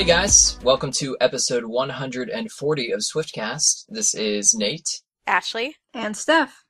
Hey guys, welcome to episode 140 of Swiftcast. This is Nate, Ashley, and Steph.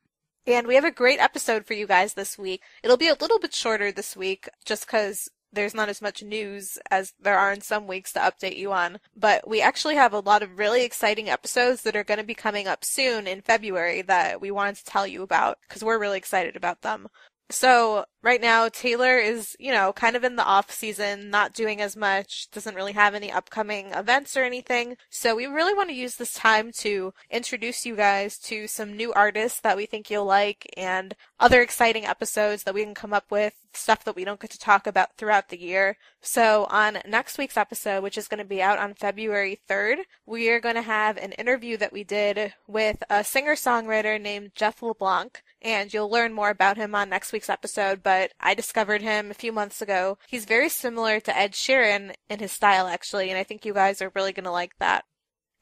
And we have a great episode for you guys this week. It'll be a little bit shorter this week just because there's not as much news as there are in some weeks to update you on. But we actually have a lot of really exciting episodes that are going to be coming up soon in February that we wanted to tell you about because we're really excited about them. So right now, Taylor is, kind of in the off season, not doing as much, doesn't really have any upcoming events or anything. So we really want to use this time to introduce you guys to some new artists that we think you'll like and other exciting episodes that we can come up with, stuff that we don't get to talk about throughout the year. So on next week's episode, which is going to be out on February 3rd, we are going to have an interview that we did with a singer-songwriter named Jeff LeBlanc, and you'll learn more about him on next week's episode, but I discovered him a few months ago. He's very similar to Ed Sheeran in his style, actually, and I think you guys are really going to like that.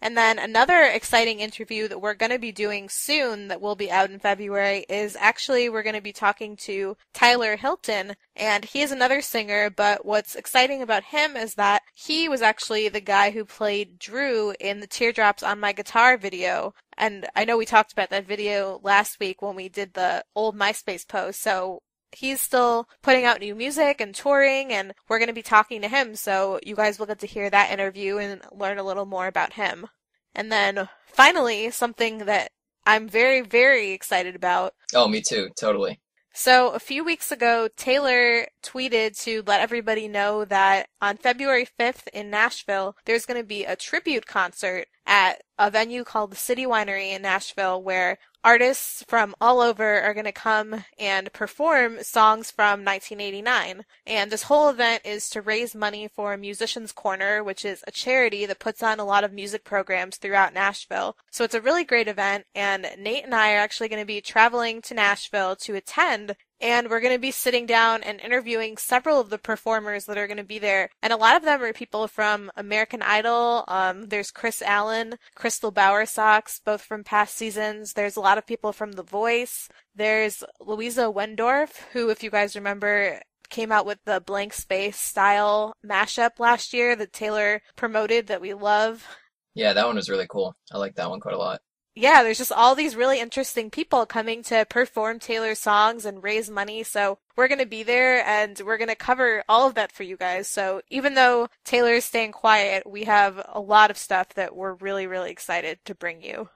And then another exciting interview that we're going to be doing soon that will be out in February is actually we're going to be talking to Tyler Hilton, and he is another singer, but what's exciting about him is that he was actually the guy who played Drew in the Teardrops on My Guitar video. And I know we talked about that video last week when we did the old MySpace post, so he's still putting out new music and touring, and we're going to be talking to him, so you guys will get to hear that interview and learn a little more about him. And then, finally, something that I'm very, very excited about. Oh, me too, totally. So, a few weeks ago, Taylor tweeted to let everybody know that on February 5th in Nashville, there's going to be a tribute concert at a venue called the City Winery in Nashville where artists from all over are going to come and perform songs from 1989. And this whole event is to raise money for Musicians Corner, which is a charity that puts on a lot of music programs throughout Nashville. So it's a really great event, and Nate and I are actually going to be traveling to Nashville to attend. And we're going to be sitting down and interviewing several of the performers that are going to be there. And a lot of them are people from American Idol. There's Chris Allen, Crystal Bowersox, both from past seasons. There's a lot of people from The Voice. There's Louisa Wendorf, who, if you guys remember, came out with the Blank Space style mashup last year that Taylor promoted that we love. Yeah, that one was really cool. I like that one quite a lot. Yeah, there's just all these really interesting people coming to perform Taylor's songs and raise money, so we're going to be there and we're going to cover all of that for you guys. So even though Taylor's staying quiet, we have a lot of stuff that we're really, really excited to bring you.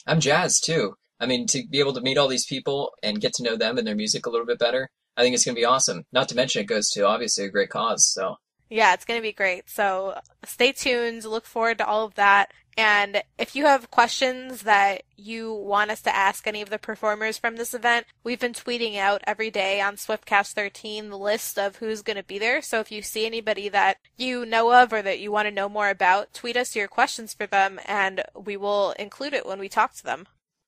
I'm jazzed too. I mean, to be able to meet all these people and get to know them and their music a little bit better, I think it's going to be awesome. Not to mention it goes to obviously a great cause, so. Yeah, it's going to be great. So stay tuned, look forward to all of that. And if you have questions that you want us to ask any of the performers from this event, we've been tweeting out every day on Swiftcast 13 the list of who's going to be there. So if you see anybody that you know of or that you want to know more about, tweet us your questions for them and we will include it when we talk to them.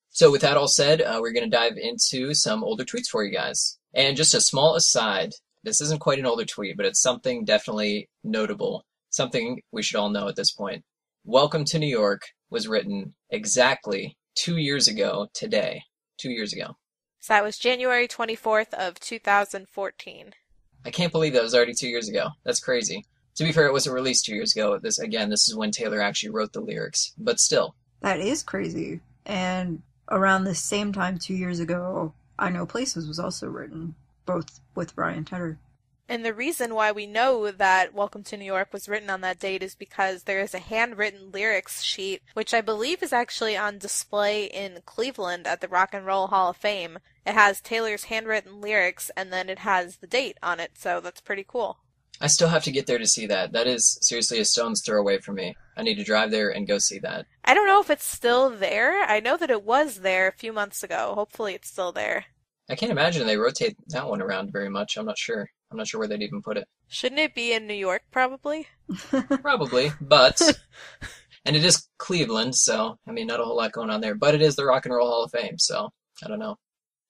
So with that all said, we're going to dive into some older tweets for you guys. And just a small aside, this isn't quite an older tweet, but it's something definitely notable, something we should all know at this point. Welcome to New York was written exactly 2 years ago today. 2 years ago. So that was January 24th of 2014. I can't believe that was already 2 years ago. That's crazy. To be fair, it wasn't released 2 years ago. This is when Taylor actually wrote the lyrics. But still. That is crazy. And around the same time 2 years ago, I Know Places was also written, both with Brian Tedder. And the reason why we know that Welcome to New York was written on that date is because there is a handwritten lyrics sheet, which I believe is actually on display in Cleveland at the Rock and Roll Hall of Fame. It has Taylor's handwritten lyrics, and then it has the date on it, so that's pretty cool. I still have to get there to see that. That is seriously a stone's throw away from me. I need to drive there and go see that. I don't know if it's still there. I know that it was there a few months ago. Hopefully it's still there. I can't imagine they rotate that one around very much. I'm not sure. I'm not sure where they'd even put it. Shouldn't it be in New York, probably? Probably, but... And it is Cleveland, so, I mean, not a whole lot going on there. But it is the Rock and Roll Hall of Fame, so, I don't know.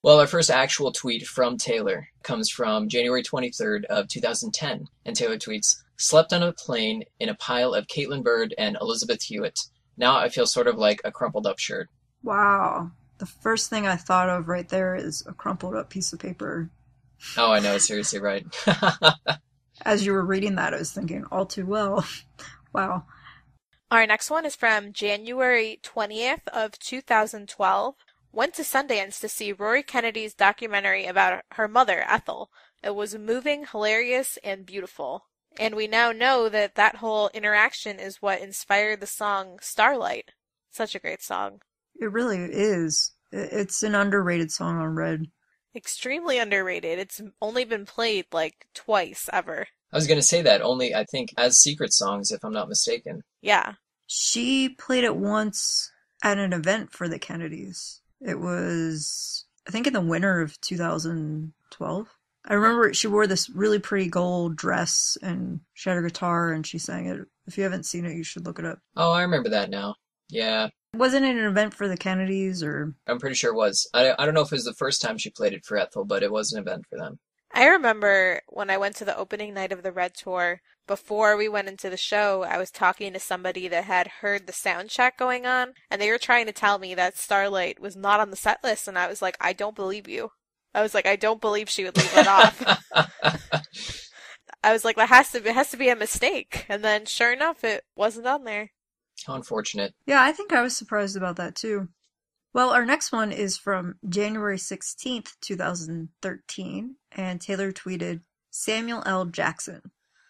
Well, our first actual tweet from Taylor comes from January 23rd of 2010. And Taylor tweets, "Slept on a plane in a pile of Caitlin Bird and Elizabeth Hewitt. Now I feel sort of like a crumpled up shirt." Wow. The first thing I thought of right there is a crumpled up piece of paper. Oh, I know, seriously, right. As you were reading that, I was thinking, all too well. Wow. Our next one is from January 20th of 2012. Went to Sundance to see Rory Kennedy's documentary about her mother, Ethel. It was moving, hilarious, and beautiful. And we now know that that whole interaction is what inspired the song Starlight. Such a great song. It really is. It's an underrated song on Red. Extremely underrated. It's only been played like twice ever. I was going to say that only, I think, as secret songs, if I'm not mistaken. Yeah. She played it once at an event for the Kennedys. It was, I think, in the winter of 2012. I remember she wore this really pretty gold dress and she had her guitar and she sang it. If you haven't seen it, you should look it up. Oh, I remember that now. Yeah. Wasn't it an event for the Kennedys or? I'm pretty sure it was. I don't know if it was the first time she played it for Ethel, but it was an event for them. I remember when I went to the opening night of the Red Tour, before we went into the show, I was talking to somebody that had heard the sound check going on, and they were trying to tell me that Starlight was not on the set list, and I was like, I don't believe you. I was like, I don't believe she would leave it off. I was like, it has to be a mistake. And then sure enough, it wasn't on there. How unfortunate. Yeah, I think I was surprised about that too. Well, our next one is from January 16th, 2013, and Taylor tweeted, Samuel L. Jackson.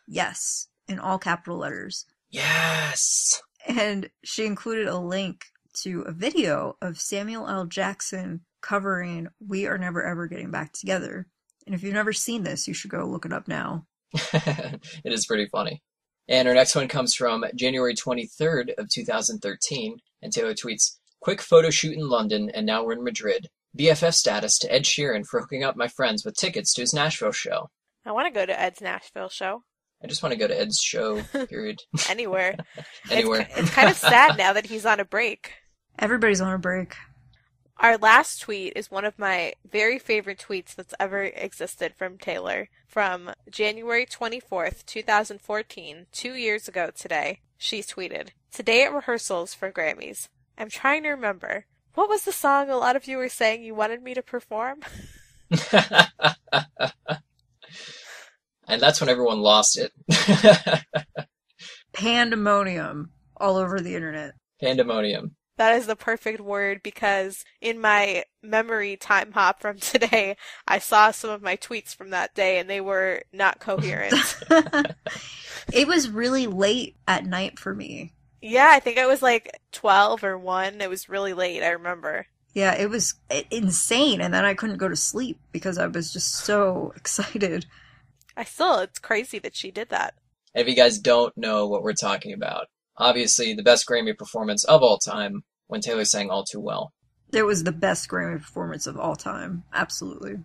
Yes, in all capital letters. Yes! And she included a link to a video of Samuel L. Jackson covering We Are Never Ever Getting Back Together. And if you've never seen this, you should go look it up now. It is pretty funny. And our next one comes from January 23rd of 2013, and Taylor tweets, quick photo shoot in London, and now we're in Madrid. BFF status to Ed Sheeran for hooking up my friends with tickets to his Nashville show. I want to go to Ed's Nashville show. I just want to go to Ed's show, period. Anywhere. Anywhere. It's kind of sad now that he's on a break. Everybody's on a break. Our last tweet is one of my very favorite tweets that's ever existed from Taylor. From January 24th, 2014, 2 years ago today, she tweeted, Today at rehearsals for Grammys. I'm trying to remember. What was the song a lot of you were saying you wanted me to perform? And that's when everyone lost it. Pandemonium all over the internet. Pandemonium. That is the perfect word because in my memory time hop from today, I saw some of my tweets from that day and they were not coherent. It was really late at night for me. Yeah, I think it was like 12 or 1. It was really late, I remember. Yeah, it was insane. And then I couldn't go to sleep because I was just so excited. It's crazy that she did that. And if you guys don't know what we're talking about, obviously the best Grammy performance of all time when Taylor sang All Too Well. It was the best Grammy performance of all time. Absolutely.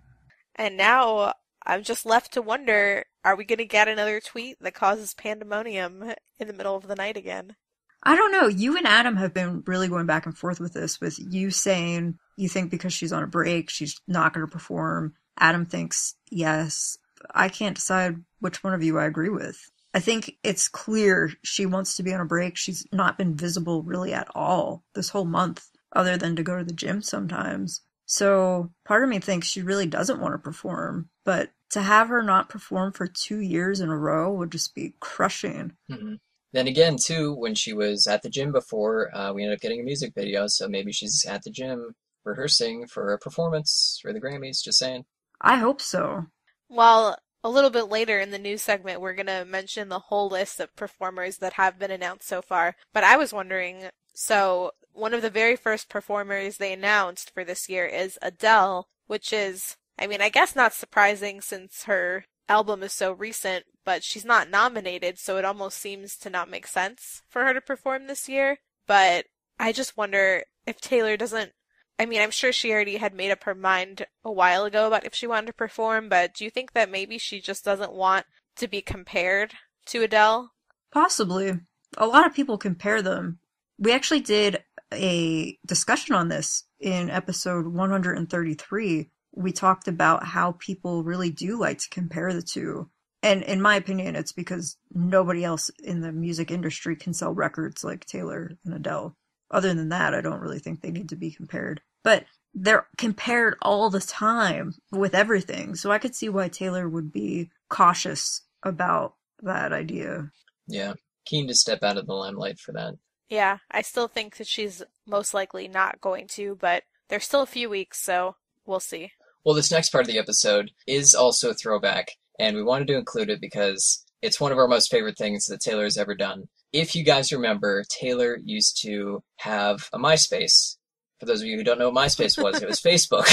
And now I'm just left to wonder, are we going to get another tweet that causes pandemonium in the middle of the night again? I don't know. You and Adam have been really going back and forth with this, with you saying you think because she's on a break, she's not going to perform. Adam thinks yes. I can't decide which one of you I agree with. I think it's clear she wants to be on a break. She's not been visible really at all this whole month, other than to go to the gym sometimes. So part of me thinks she really doesn't want to perform, but to have her not perform for 2 years in a row would just be crushing. Mm-hmm. Then again, too, when she was at the gym before, we ended up getting a music video, so maybe she's at the gym rehearsing for a performance for the Grammys, just saying. I hope so. Well, a little bit later in the news segment, we're going to mention the whole list of performers that have been announced so far. But I was wondering, so one of the very first performers they announced for this year is Adele, which is, I mean, I guess not surprising since her album is so recent, but she's not nominated, so it almost seems to not make sense for her to perform this year. But I just wonder if Taylor doesn't, I mean, I'm sure she already had made up her mind a while ago about if she wanted to perform, but do you think that maybe she just doesn't want to be compared to Adele? Possibly. A lot of people compare them. We actually did a discussion on this in episode 133. We talked about how people really do like to compare the two. And in my opinion, it's because nobody else in the music industry can sell records like Taylor and Adele. Other than that, I don't really think they need to be compared. But they're compared all the time with everything. So I could see why Taylor would be cautious about that idea. Yeah. keen to step out of the limelight for that. Yeah, I still think that she's most likely not going to, but there's still a few weeks, so we'll see. Well, this next part of the episode is also a throwback, and we wanted to include it because it's one of our most favorite things that Taylor has ever done. If you guys remember, Taylor used to have a MySpace. For those of you who don't know what MySpace was, it was Facebook.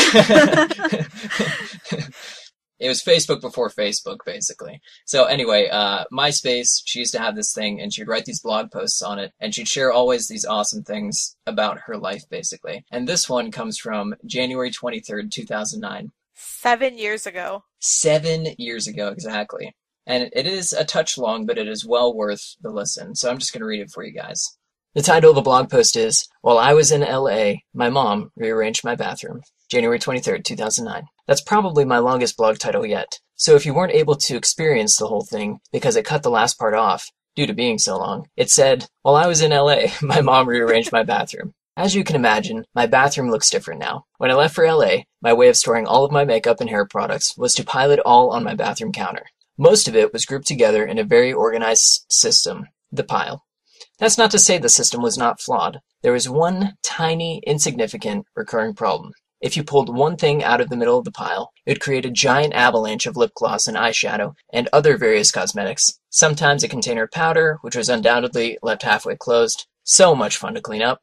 It was Facebook before Facebook, basically. So anyway, MySpace, she used to have this thing, and she'd write these blog posts on it, and she'd share always these awesome things about her life, basically. And this one comes from January 23rd, 2009. 7 years ago. 7 years ago, exactly. And it is a touch long, but it is well worth the listen. So I'm just going to read it for you guys. The title of the blog post is, While I Was in LA, My Mom Rearranged My Bathroom. January 23rd, 2009. That's probably my longest blog title yet. So if you weren't able to experience the whole thing because it cut the last part off, due to being so long, it said, While I was in LA, my mom rearranged my bathroom. As you can imagine, my bathroom looks different now. When I left for LA, my way of storing all of my makeup and hair products was to pile it all on my bathroom counter. Most of it was grouped together in a very organized system, the pile. That's not to say the system was not flawed. There was one tiny, insignificant, recurring problem. If you pulled one thing out of the middle of the pile, it would create a giant avalanche of lip gloss and eyeshadow and other various cosmetics. Sometimes a container of powder, which was undoubtedly left halfway closed. So much fun to clean up.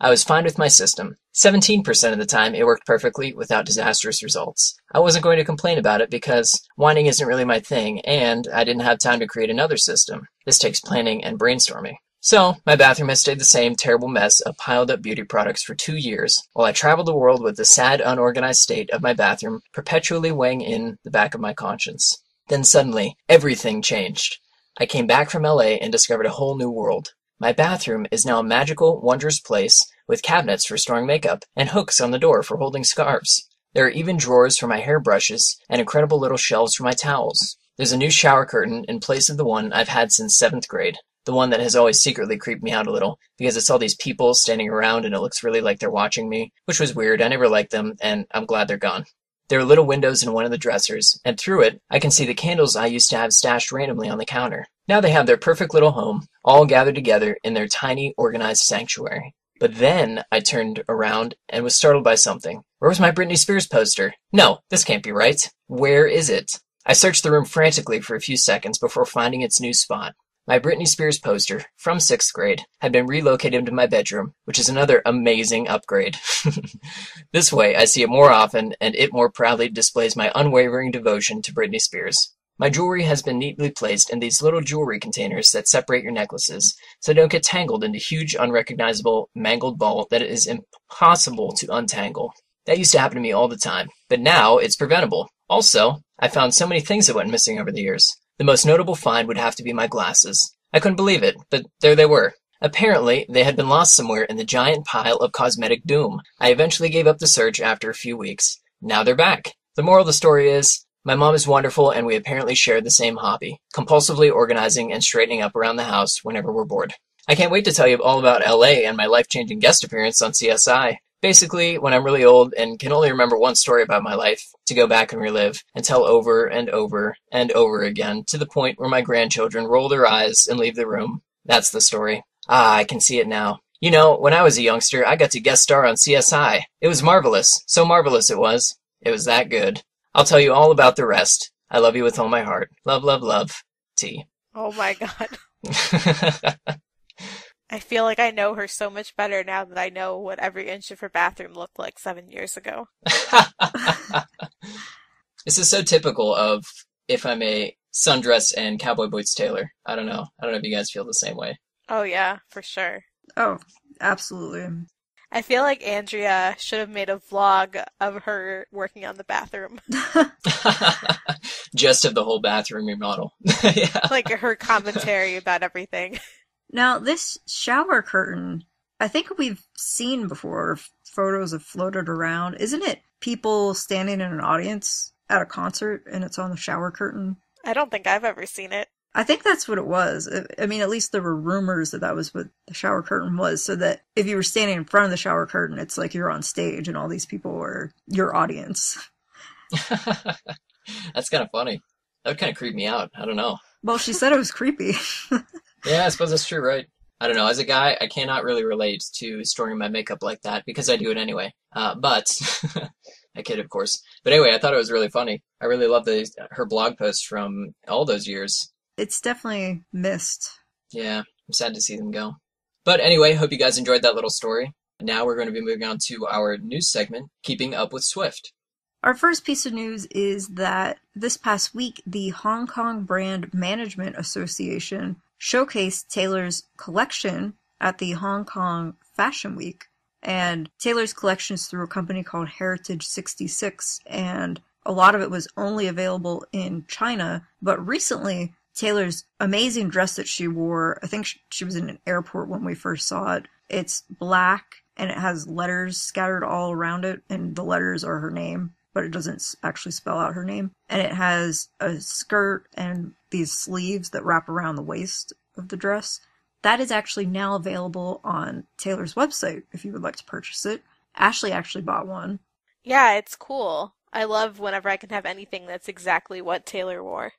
I was fine with my system. 17% of the time, it worked perfectly without disastrous results. I wasn't going to complain about it because whining isn't really my thing, and I didn't have time to create another system. This takes planning and brainstorming. So, my bathroom has stayed the same terrible mess of piled up beauty products for 2 years, while I traveled the world with the sad, unorganized state of my bathroom perpetually weighing in the back of my conscience. Then suddenly, everything changed. I came back from LA and discovered a whole new world. My bathroom is now a magical, wondrous place with cabinets for storing makeup and hooks on the door for holding scarves. There are even drawers for my hairbrushes and incredible little shelves for my towels. There's a new shower curtain in place of the one I've had since 7th grade. The one that has always secretly creeped me out a little, because it's all these people standing around and it looks really like they're watching me, which was weird. I never liked them, and I'm glad they're gone. There are little windows in one of the dressers, and through it, I can see the candles I used to have stashed randomly on the counter. Now they have their perfect little home, all gathered together in their tiny, organized sanctuary. But then I turned around and was startled by something. Where was my Britney Spears poster? No, this can't be right. Where is it? I searched the room frantically for a few seconds before finding its new spot. My Britney Spears poster, from 6th grade, had been relocated into my bedroom, which is another amazing upgrade. This way, I see it more often, and it more proudly displays my unwavering devotion to Britney Spears. My jewelry has been neatly placed in these little jewelry containers that separate your necklaces, so they don't get tangled into huge, unrecognizable, mangled ball that it is impossible to untangle. That used to happen to me all the time, but now it's preventable. Also, I found so many things that went missing over the years. The most notable find would have to be my glasses. I couldn't believe it, but there they were. Apparently, they had been lost somewhere in the giant pile of cosmetic doom. I eventually gave up the search after a few weeks. Now they're back. The moral of the story is, my mom is wonderful and we apparently share the same hobby, compulsively organizing and straightening up around the house whenever we're bored. I can't wait to tell you all about LA and my life-changing guest appearance on CSI. Basically, when I'm really old and can only remember one story about my life, to go back and relive and tell over and over and over again to the point where my grandchildren roll their eyes and leave the room. That's the story. Ah, I can see it now. You know, when I was a youngster, I got to guest star on CSI. It was marvelous. So marvelous it was. It was that good. I'll tell you all about the rest. I love you with all my heart. Love, love, love. T. Oh my god. I feel like I know her so much better now that I know what every inch of her bathroom looked like 7 years ago. This is so typical of, if I may, sundress and cowboy boots Taylor. I don't know if you guys feel the same way. Oh yeah, for sure. Oh, absolutely. I feel like Andrea should have made a vlog of her working on the bathroom. Just of the whole bathroom remodel. Yeah. Like her commentary about everything. Now, this shower curtain, I think we've seen before. Photos have floated around. Isn't it people standing in an audience at a concert and it's on the shower curtain? I don't think I've ever seen it. I think that's what it was. I mean, at least there were rumors that that was what the shower curtain was, so that if you were standing in front of the shower curtain, it's like you're on stage and all these people were your audience. That's kind of funny. That would kind of creep me out. I don't know. Well, she said it was creepy. Yeah, I suppose that's true, right? I don't know. As a guy, I cannot really relate to storing my makeup like that because I do it anyway. But I kid, of course. But anyway, I thought it was really funny. I really love her blog posts from all those years. It's definitely missed. Yeah, I'm sad to see them go. But anyway, hope you guys enjoyed that little story. Now we're going to be moving on to our news segment, Keeping Up with Swift. Our first piece of news is that this past week, the Hong Kong Brand Management Association showcased Taylor's collection at the Hong Kong Fashion Week. And Taylor's collection is through a company called Heritage 66, and a lot of it was only available in China. But recently, Taylor's amazing dress that she wore, I think she was in an airport when we first saw it. It's black, and it has letters scattered all around it, and the letters are her name, but it doesn't actually spell out her name. And it has a skirt and these sleeves that wrap around the waist of the dress. That is actually now available on Taylor's website if you would like to purchase it. Ashley actually bought one. Yeah, it's cool. I love whenever I can have anything that's exactly what Taylor wore.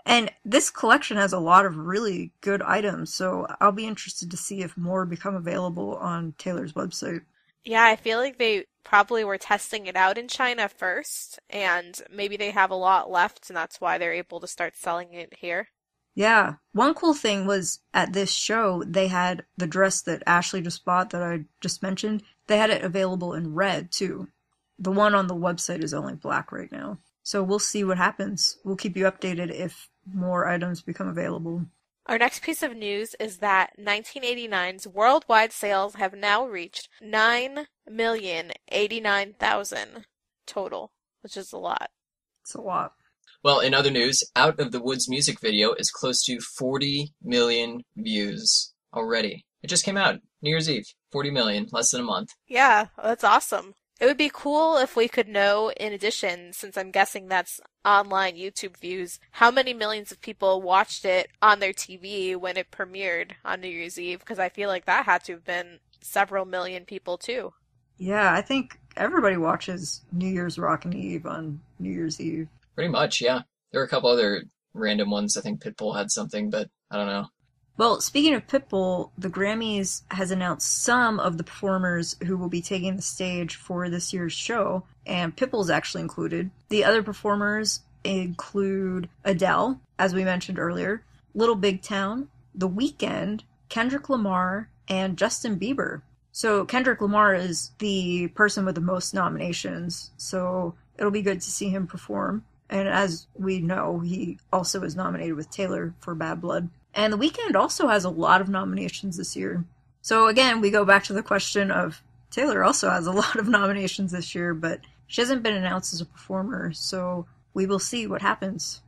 And this collection has a lot of really good items, so I'll be interested to see if more become available on Taylor's website. Yeah, I feel like they probably were testing it out in China first, and maybe they have a lot left, and that's why they're able to start selling it here. Yeah. One cool thing was at this show, they had the dress that Ashley just bought that I just mentioned. They had it available in red, too. The one on the website is only black right now. So we'll see what happens. We'll keep you updated if more items become available. Our next piece of news is that 1989's worldwide sales have now reached 9,089,000 total, which is a lot. It's a lot. Well, in other news, Out of the Woods music video is close to 40 million views already. It just came out, New Year's Eve. 40 million, less than a month. Yeah, that's awesome. It would be cool if we could know, in addition, since I'm guessing that's online YouTube views, how many millions of people watched it on their TV when it premiered on New Year's Eve, because I feel like that had to have been several million people too. Yeah, I think everybody watches New Year's Rockin' Eve on New Year's Eve. Pretty much, yeah. There were a couple other random ones. I think Pitbull had something, but I don't know. Well, speaking of Pitbull, the Grammys has announced some of the performers who will be taking the stage for this year's show, and Pitbull's actually included. The other performers include Adele, as we mentioned earlier, Little Big Town, The Weeknd, Kendrick Lamar, and Justin Bieber. So Kendrick Lamar is the person with the most nominations, so it'll be good to see him perform. And as we know, he also is nominated with Taylor for Bad Blood. And The Weeknd also has a lot of nominations this year. So again, we go back to the question of Taylor also has a lot of nominations this year, but she hasn't been announced as a performer, so we will see what happens.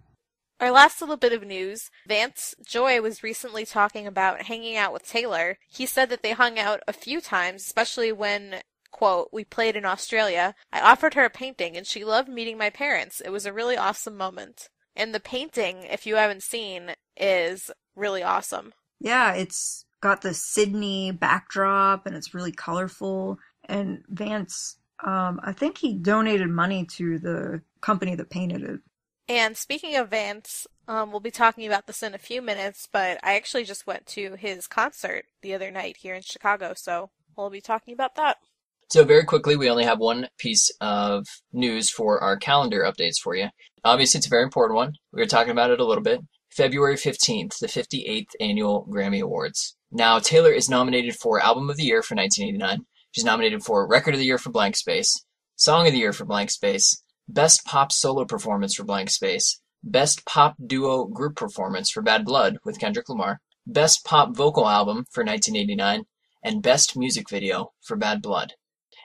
Our last little bit of news, Vance Joy was recently talking about hanging out with Taylor. He said that they hung out a few times, especially when, quote, we played in Australia. I offered her a painting and she loved meeting my parents. It was a really awesome moment. And the painting, if you haven't seen, is really awesome. Yeah, it's got the Sydney backdrop and it's really colorful. And Vance, I think he donated money to the company that painted it. And speaking of Vance, we'll be talking about this in a few minutes, but I actually just went to his concert the other night here in Chicago, so we'll be talking about that. So very quickly, we only have one piece of news for our calendar updates for you. Obviously, it's a very important one. We were talking about it a little bit. February 15th, the 58th Annual Grammy Awards. Now, Taylor is nominated for Album of the Year for 1989. She's nominated for Record of the Year for Blank Space, Song of the Year for Blank Space, Best Pop Solo Performance for Blank Space, Best Pop Duo Group Performance for Bad Blood with Kendrick Lamar, Best Pop Vocal Album for 1989, and Best Music Video for Bad Blood.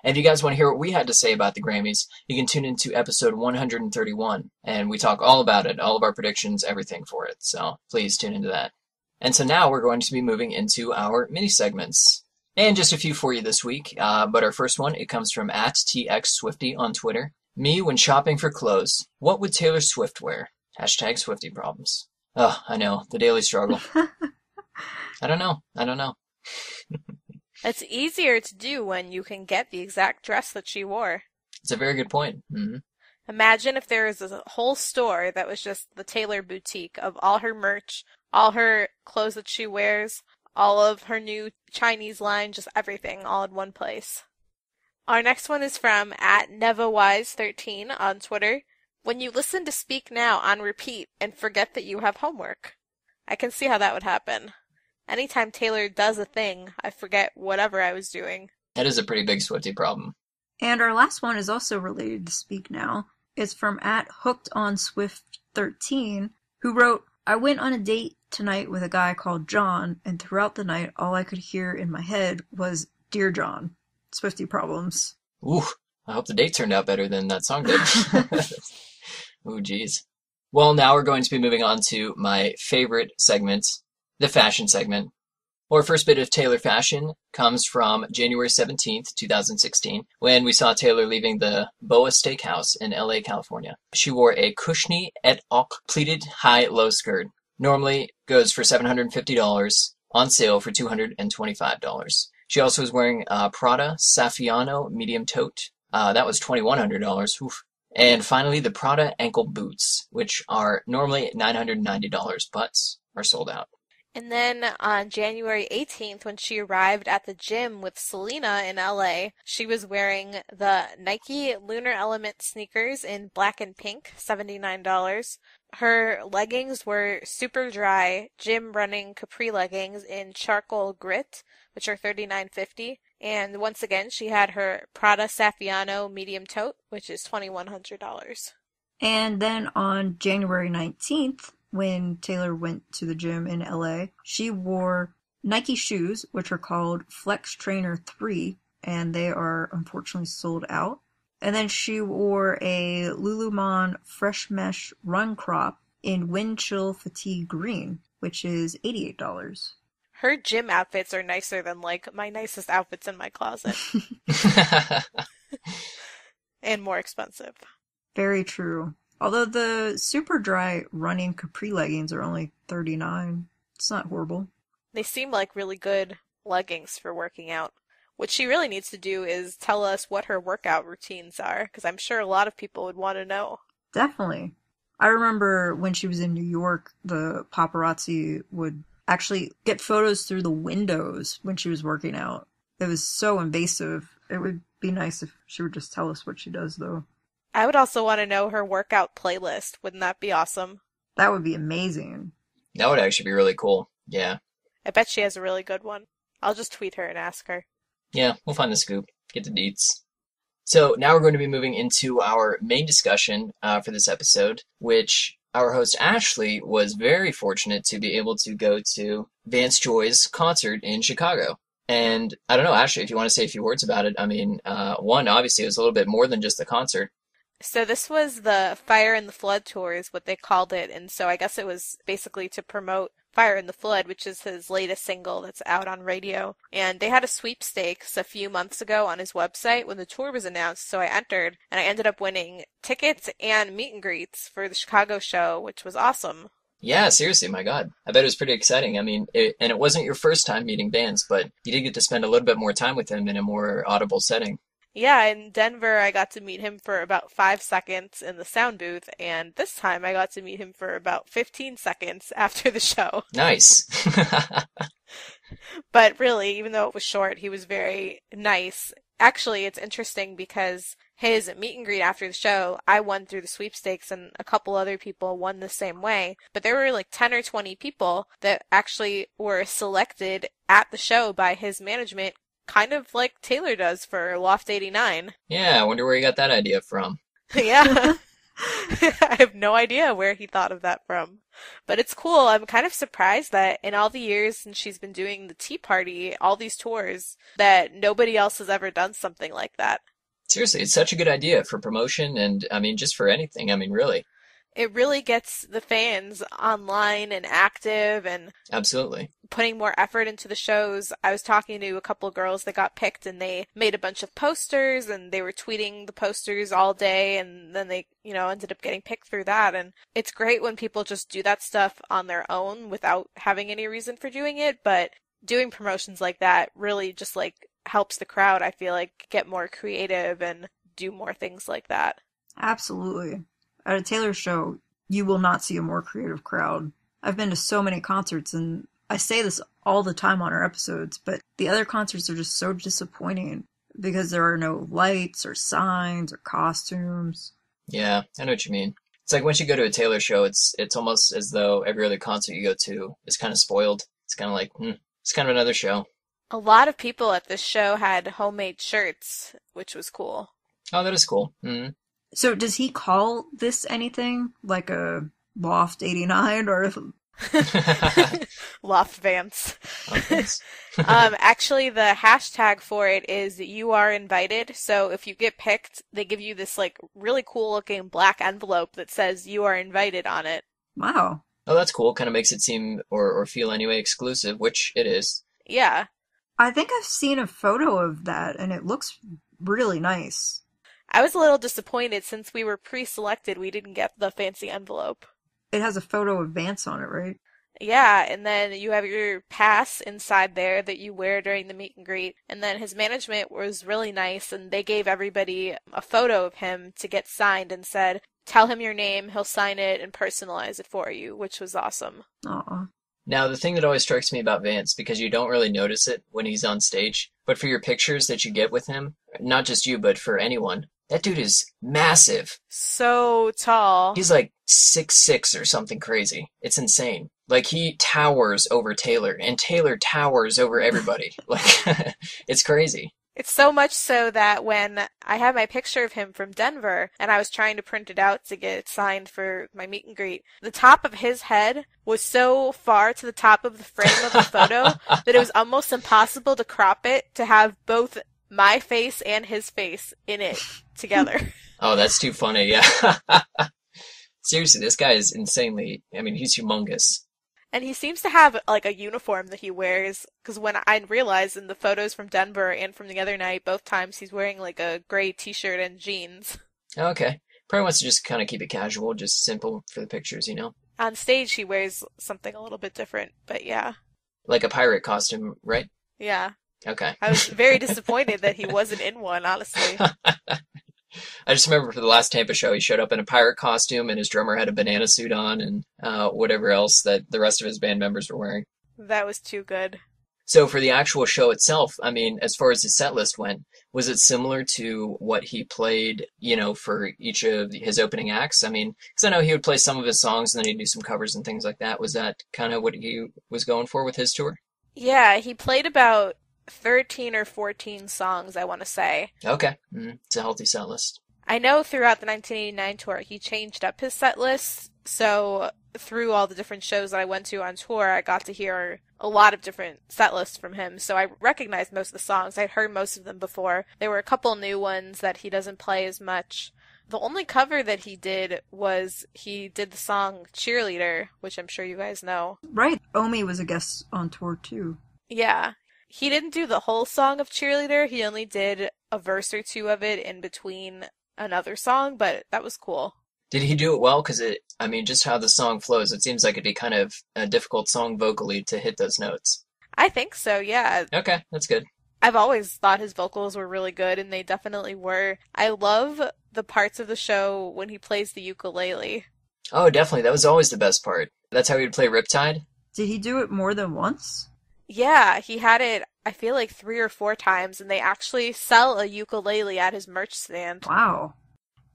And if you guys want to hear what we had to say about the Grammys, you can tune into episode 131, and we talk all about it, all of our predictions, everything for it. So please tune into that. And so now we're going to be moving into our mini segments. And just a few for you this week, but our first one, it comes from @TXSwifty on Twitter. Me when shopping for clothes, what would Taylor Swift wear? #Swifty problems. Oh, I know, the daily struggle. I don't know. It's easier to do when you can get the exact dress that she wore. It's a very good point. Mm-hmm. Imagine if there was a whole store that was just the Taylor boutique of all her merch, all her clothes that she wears, all of her new Chinese line, just everything, all in one place. Our next one is from @NevaWise13 on Twitter. When you listen to Speak Now on repeat and forget that you have homework. I can see how that would happen. Anytime Taylor does a thing, I forget whatever I was doing. That is a pretty big Swiftie problem. And our last one is also related to Speak Now. It's from @HookedOnSwift13, who wrote, I went on a date tonight with a guy called John, and throughout the night, all I could hear in my head was, Dear John. Swiftie problems. Ooh, I hope the date turned out better than that song did. Ooh, geez. Well, now we're going to be moving on to my favorite segment, the fashion segment. Our first bit of Taylor fashion comes from January 17th, 2016, when we saw Taylor leaving the Boa Steakhouse in LA, California. She wore a cushiony et al. Pleated high-low skirt. Normally goes for $750, on sale for $225. She also was wearing a Prada Saffiano medium tote. That was $2,100. Oof. And finally, the Prada ankle boots, which are normally $990, but are sold out. And then on January 18th, when she arrived at the gym with Selena in LA, she was wearing the Nike Lunar Element sneakers in black and pink, $79. Her leggings were super dry gym running capri leggings in charcoal grit, which are $39.50. And once again, she had her Prada Saffiano medium tote, which is $2,100. And then on January 19th, when Taylor went to the gym in LA, she wore Nike shoes, which are called Flex Trainer 3, and they are unfortunately sold out. And then she wore a Lululemon Fresh Mesh Run Crop in Wind Chill Fatigue Green, which is $88. Her gym outfits are nicer than, like, my nicest outfits in my closet. And more expensive. Very true. Although the super dry running capri leggings are only $39. It's not horrible. They seem like really good leggings for working out. What she really needs to do is tell us what her workout routines are, because I'm sure a lot of people would want to know. Definitely. I remember when she was in New York, the paparazzi would actually get photos through the windows when she was working out. It was so invasive. It would be nice if she would just tell us what she does, though. I would also want to know her workout playlist. Wouldn't that be awesome? That would be amazing. That would actually be really cool. Yeah. I bet she has a really good one. I'll just tweet her and ask her. Yeah, we'll find the scoop. Get the deets. So now we're going to be moving into our main discussion for this episode, which our host Ashley was very fortunate to be able to go to Vance Joy's concert in Chicago. And I don't know, Ashley, if you want to say a few words about it. I mean, one, obviously, it was a little bit more than just the concert. So this was the Fire in the Flood tour is what they called it, and so I guess it was basically to promote Fire in the Flood, which is his latest single that's out on radio. And they had a sweepstakes a few months ago on his website when the tour was announced, so I entered, and I ended up winning tickets and meet and greets for the Chicago show, which was awesome. Yeah, seriously, my God. I bet it was pretty exciting. I mean, it wasn't your first time meeting Vance, but you did get to spend a little bit more time with him in a more audible setting. Yeah, in Denver, I got to meet him for about 5 seconds in the sound booth, and this time I got to meet him for about 15 seconds after the show. Nice. But really, even though it was short, he was very nice. Actually, it's interesting because his meet and greet after the show, I won through the sweepstakes and a couple other people won the same way. But there were like 10 or 20 people that actually were selected at the show by his management, kind of like Taylor does for Loft 89. Yeah, I wonder where he got that idea from. Yeah. I have no idea where he thought of that from. But it's cool. I'm kind of surprised that in all the years since she's been doing the Tea Party, all these tours, that nobody else has ever done something like that. Seriously, it's such a good idea for promotion and, I mean, just for anything. I mean, really. It really gets the fans online and active and Absolutely. putting more effort into the shows. I was talking to a couple of girls that got picked and they made a bunch of posters and they were tweeting the posters all day and then they, ended up getting picked through that. And it's great when people just do that stuff on their own without having any reason for doing it. But doing promotions like that really just helps the crowd, I feel like, get more creative and do more things like that. Absolutely. At a Taylor show, you will not see a more creative crowd I've been to so many concerts, and I say this all the time on our episodes, but the other concerts are just so disappointing because there are no lights or signs or costumes. Yeah, I know what you mean. It's like once you go to a Taylor show, it's almost as though every other concert you go to is kind of spoiled. It's kind of like, it's kind of another show. A lot of people at this show had homemade shirts, which was cool. Oh, that is cool. Mm-hmm. So does he call this anything? Like a Loft 89 or... Loft Vance. Okay. Actually, the hashtag for it is "you are invited." So if you get picked, they give you this like really cool looking black envelope that says "you are invited" on it. Wow. Oh, that's cool. Kind of makes it seem or feel anyway exclusive, which it is. Yeah. I think I've seen a photo of that, and it looks really nice. I was a little disappointed since we were pre-selected. We didn't get the fancy envelope. It has a photo of Vance on it, right? Yeah, and then you have your pass inside there that you wear during the meet and greet. And then his management was really nice, and they gave everybody a photo of him to get signed and said, tell him your name, he'll sign it and personalize it for you, which was awesome. Aw. Now, the thing that always strikes me about Vance, because you don't really notice it when he's on stage, but for your pictures that you get with him, not just you, but for anyone, that dude is massive. So tall. He's like 6'6" or something crazy. It's insane. Like, he towers over Taylor, and Taylor towers over everybody. Like, it's crazy. It's so much so that when I had my picture of him from Denver, and I was trying to print it out to get it signed for my meet and greet, the top of his head was so far to the top of the frame of the photo that it was almost impossible to crop it to have both my face and his face in it together. Oh, that's too funny, yeah. Seriously, this guy is insanely, I mean, he's humongous. And he seems to have, like, a uniform that he wears, because when I realized in the photos from Denver and from the other night, both times he's wearing, like, a gray t-shirt and jeans. Okay. Probably wants to just kind of keep it casual, just simple for the pictures, you know? On stage, he wears something a little bit different, but yeah. Like a pirate costume, right? Yeah. Okay. I was very disappointed that he wasn't in one, honestly. I just remember for the last Tampa show, he showed up in a pirate costume and his drummer had a banana suit on and whatever else that the rest of his band members were wearing. That was too good. So for the actual show itself, I mean, as far as his set list went, was it similar to what he played, you know, for each of his opening acts? I mean, because I know he would play some of his songs and then he'd do some covers and things like that. Was that kind of what he was going for with his tour? Yeah, he played about 13 or 14 songs, I want to say. Okay. It's a healthy set list. I know throughout the 1989 tour, he changed up his set list, so through all the different shows that I went to on tour, I got to hear a lot of different set lists from him, so I recognized most of the songs. I'd heard most of them before. There were a couple new ones that he doesn't play as much. The only cover that he did was he did the song Cheerleader, which I'm sure you guys know. Right. Omi was a guest on tour, too. Yeah. He didn't do the whole song of Cheerleader. He only did a verse or two of it in between another song, but that was cool. Did he do it well? Because I mean, just how the song flows, it seems like it'd be kind of a difficult song vocally to hit those notes. I think so, yeah. Okay, that's good. I've always thought his vocals were really good, and they definitely were. I love the parts of the show when he plays the ukulele. Oh, definitely. That was always the best part. That's how he would play Riptide? Did he do it more than once? Yeah, he had it, I feel like 3 or 4 times, and they actually sell a ukulele at his merch stand. Wow.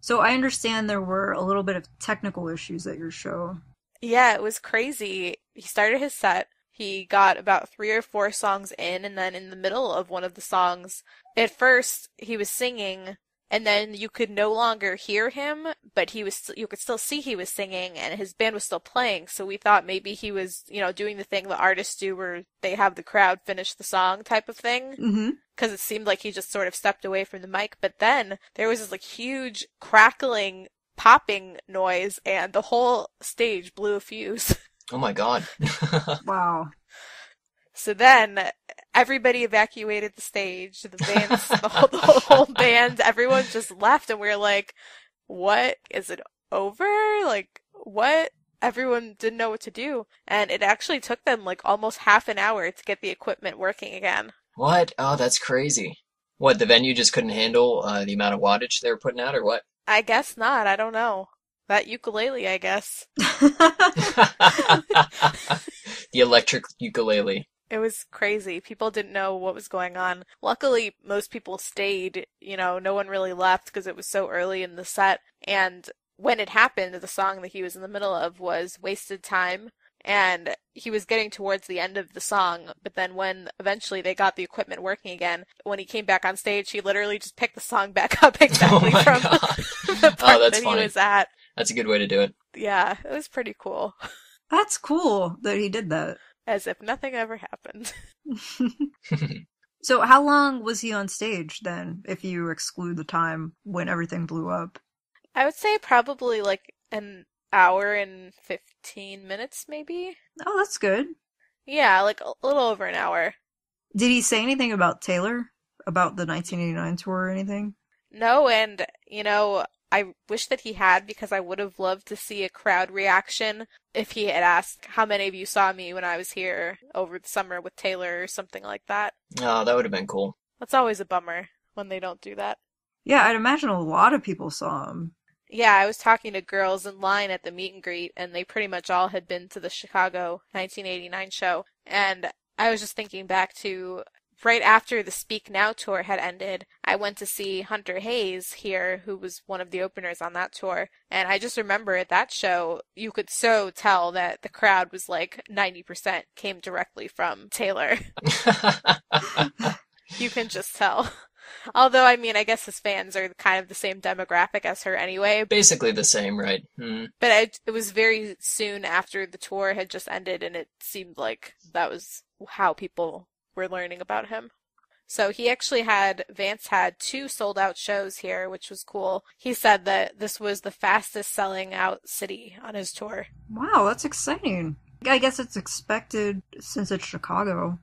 So I understand there were a little bit of technical issues at your show. Yeah, it was crazy. He started his set, he got about 3 or 4 songs in, and then in the middle of one of the songs, at first he was singing, and then you could no longer hear him, but you could still see he was singing, and his band was still playing, so we thought maybe he was, doing the thing the artists do where they have the crowd finish the song type of thing. Mm-hmm. Because it seemed like he just sort of stepped away from the mic, but then there was this like huge crackling, popping noise, and the whole stage blew a fuse. Oh my god. Wow. So then everybody evacuated the stage, the bands, the whole band, everyone just left, and we were like, what? Is it over? Like, what? Everyone didn't know what to do. And it actually took them like almost half an hour to get the equipment working again. What? Oh, that's crazy. What, the venue just couldn't handle the amount of wattage they were putting out, or what? I guess not. I don't know. That ukulele, I guess. The electric ukulele. It was crazy. People didn't know what was going on. Luckily, most people stayed. No one really left because it was so early in the set. And when it happened, the song that he was in the middle of was Wasted Time. And he was getting towards the end of the song, but then when eventually they got the equipment working again, when he came back on stage, he literally just picked the song back up exactly from the part that's that funny. he was at. That's a good way to do it. Yeah, it was pretty cool. That's cool that he did that. As if nothing ever happened. So how long was he on stage then, if you exclude the time when everything blew up? I would say probably like an hour and 15 minutes, maybe? Oh, that's good. Yeah, like a little over an hour. Did he say anything about Taylor? About the 1989 tour or anything? No, and, I wish that he had because I would have loved to see a crowd reaction if he had asked how many of you saw me when I was here over the summer with Taylor or something like that. Oh, that would have been cool. That's always a bummer when they don't do that. Yeah, I'd imagine a lot of people saw him. Yeah, I was talking to girls in line at the meet and greet, and they pretty much all had been to the Chicago 1989 show. And I was just thinking back to right after the Speak Now tour had ended, I went to see Hunter Hayes here, who was one of the openers on that tour. And I just remember at that show, you could so tell that the crowd was like 90% came directly from Taylor. You can just tell. Although, I mean, I guess his fans are kind of the same demographic as her anyway. Basically the same, right? But it was very soon after the tour had just ended, and it seemed like that was how people were learning about him. So Vance had 2 sold-out shows here, which was cool. He said that this was the fastest selling out city on his tour. Wow, that's exciting. I guess it's expected since it's Chicago.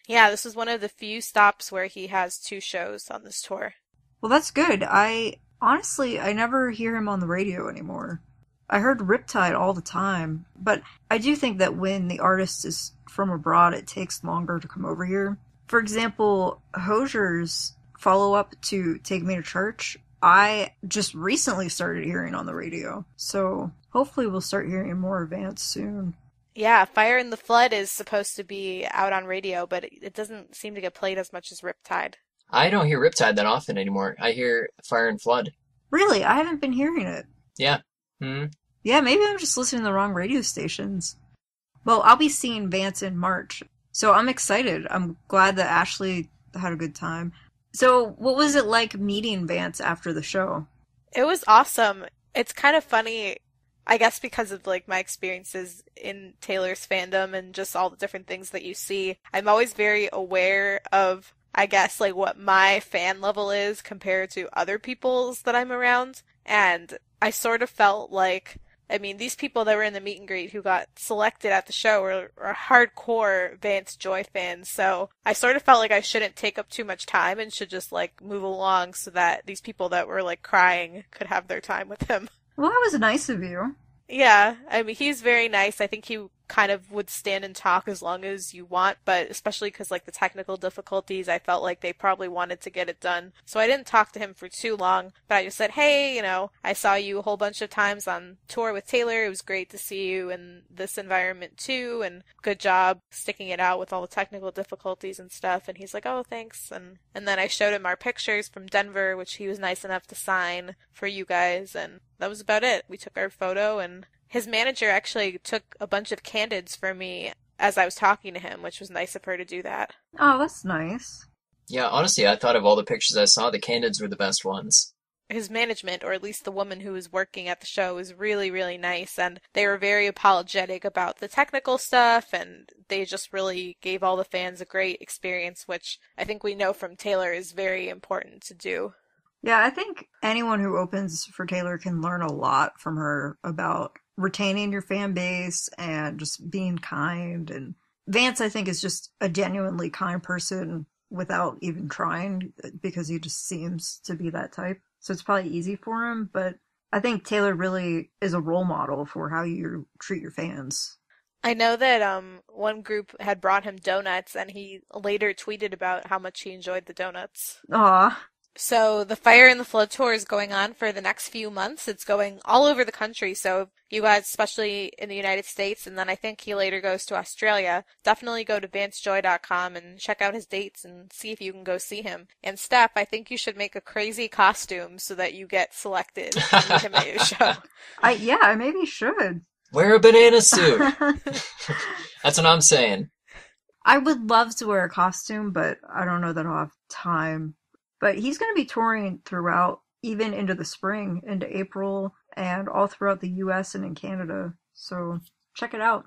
Yeah, this is one of the few stops where he has 2 shows on this tour. Well, that's good. I never hear him on the radio anymore. I heard Riptide all the time, but I do think that when the artist is from abroad, it takes longer to come over here. For example, Hosier's follow-up to Take Me to Church, I just recently started hearing on the radio, so hopefully we'll start hearing more of Vance soon. Yeah, Fire in the Flood is supposed to be out on radio, but it doesn't seem to get played as much as Riptide. I don't hear Riptide that often anymore. I hear Fire and Flood. Really? I haven't been hearing it. Yeah. Yeah, maybe I'm just listening to the wrong radio stations. Well, I'll be seeing Vance in March, so I'm excited. I'm glad that Ashley had a good time. So, what was it like meeting Vance after the show? It was awesome. It's kind of funny, I guess because of like my experiences in Taylor's fandom and just all the different things that you see. I'm always very aware of, I guess, like what my fan level is compared to other people's that I'm around. And I sort of felt like, I mean, these people that were in the meet and greet who got selected at the show are hardcore Vance Joy fans, so I sort of felt like I shouldn't take up too much time and should just, like, move along so that these people that were, like, crying could have their time with him. Well, that was nice of you. Yeah, I mean, he's very nice. I think he kind of would stand and talk as long as you want, but especially because, like, the technical difficulties, I felt like they probably wanted to get it done. So I didn't talk to him for too long, but I just said, hey, I saw you a whole bunch of times on tour with Taylor. It was great to see you in this environment too, and good job sticking it out with all the technical difficulties and stuff. And he's like, oh, thanks. And then I showed him our pictures from Denver, which he was nice enough to sign for you guys, and that was about it. We took our photo, and his manager actually took a bunch of candids for me as I was talking to him, which was nice of her to do that. Oh, that's nice. Yeah, honestly, I thought of all the pictures I saw, the candids were the best ones. His management, or at least the woman who was working at the show, was really, really nice, and they were very apologetic about the technical stuff, and they just really gave all the fans a great experience, which I think we know from Taylor is very important to do. Yeah, I think anyone who opens for Taylor can learn a lot from her about retaining your fan base and just being kind. And Vance, I think, is just a genuinely kind person without even trying, because he just seems to be that type. So it's probably easy for him, but I think Taylor really is a role model for how you treat your fans. I know that one group had brought him donuts, and he later tweeted about how much he enjoyed the donuts. Aw. So the Fire and the Flood tour is going on for the next few months. It's going all over the country. So you guys, especially in the United States, and then I think he later goes to Australia, definitely go to vancejoy.com and check out his dates and see if you can go see him. And Steph, I think you should make a crazy costume so that you get selected to meet him at your show. I maybe should. Wear a banana suit. That's what I'm saying. I would love to wear a costume, but I don't know that I'll have time. But he's going to be touring throughout, even into the spring, into April, and all throughout the US and in Canada. So check it out.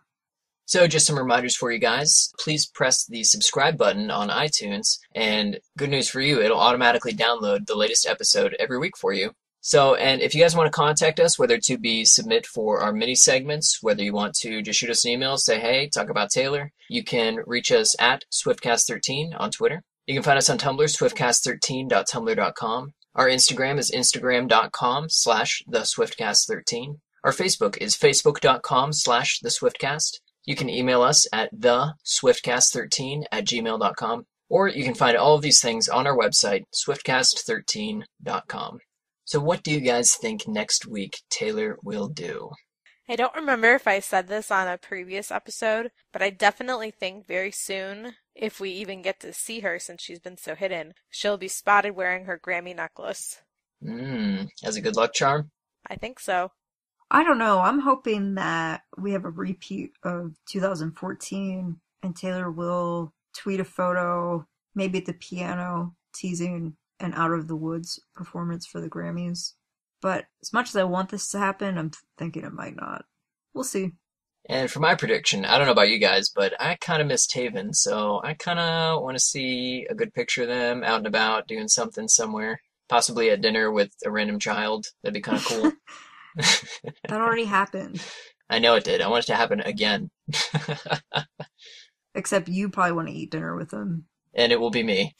So just some reminders for you guys. Please press the subscribe button on iTunes. And good news for you, it'll automatically download the latest episode every week for you. So, and if you guys want to contact us, whether to be submit for our mini segments, whether you want to just shoot us an email, say, hey, talk about Taylor, you can reach us at Swiftcast13 on Twitter. You can find us on Tumblr, swiftcast13.tumblr.com. Our Instagram is instagram.com/theswiftcast13. Our Facebook is facebook.com/theswiftcast. You can email us at theswiftcast13@gmail.com. Or you can find all of these things on our website, swiftcast13.com. So what do you guys think next week Taylor will do? I don't remember if I said this on a previous episode, but I definitely think very soon, if we even get to see her since she's been so hidden, she'll be spotted wearing her Grammy necklace. As a good luck charm? I think so. I don't know. I'm hoping that we have a repeat of 2014 and Taylor will tweet a photo, maybe at the piano, teasing an Out of the Woods performance for the Grammys. But as much as I want this to happen, I'm thinking it might not. We'll see. And for my prediction, I don't know about you guys, but I kind of miss Taven, so I kind of want to see a good picture of them out and about doing something somewhere, possibly at dinner with a random child. That'd be kind of cool. That already happened. I know it did. I want it to happen again. Except you probably want to eat dinner with them. And it will be me.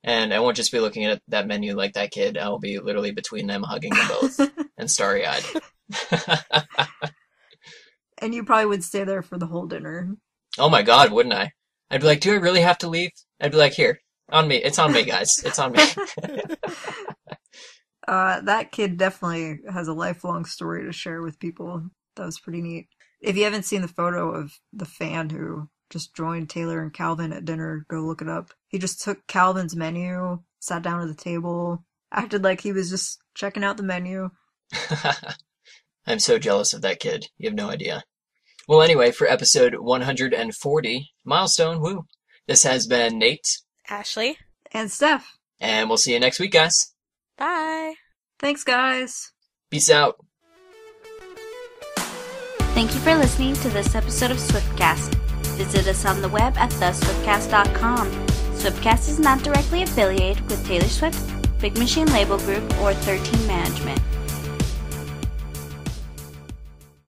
And I won't just be looking at that menu like that kid. I'll be literally between them, hugging them both, and starry-eyed. And you probably would stay there for the whole dinner. Oh my God, wouldn't I? I'd be like, do I really have to leave? I'd be like, here, on me. It's on me, guys. It's on me. That kid definitely has a lifelong story to share with people. That was pretty neat. If you haven't seen the photo of the fan who just joined Taylor and Calvin at dinner, go look it up. He just took Calvin's menu, sat down at the table, acted like he was just checking out the menu. I'm so jealous of that kid. You have no idea. Well, anyway, for episode 140, milestone, woo. This has been Nate, Ashley, and Steph. And we'll see you next week, guys. Bye. Thanks, guys. Peace out. Thank you for listening to this episode of Swiftcast. Visit us on the web at theswiftcast.com. Swiftcast is not directly affiliated with Taylor Swift, Big Machine Label Group, or 13 Management.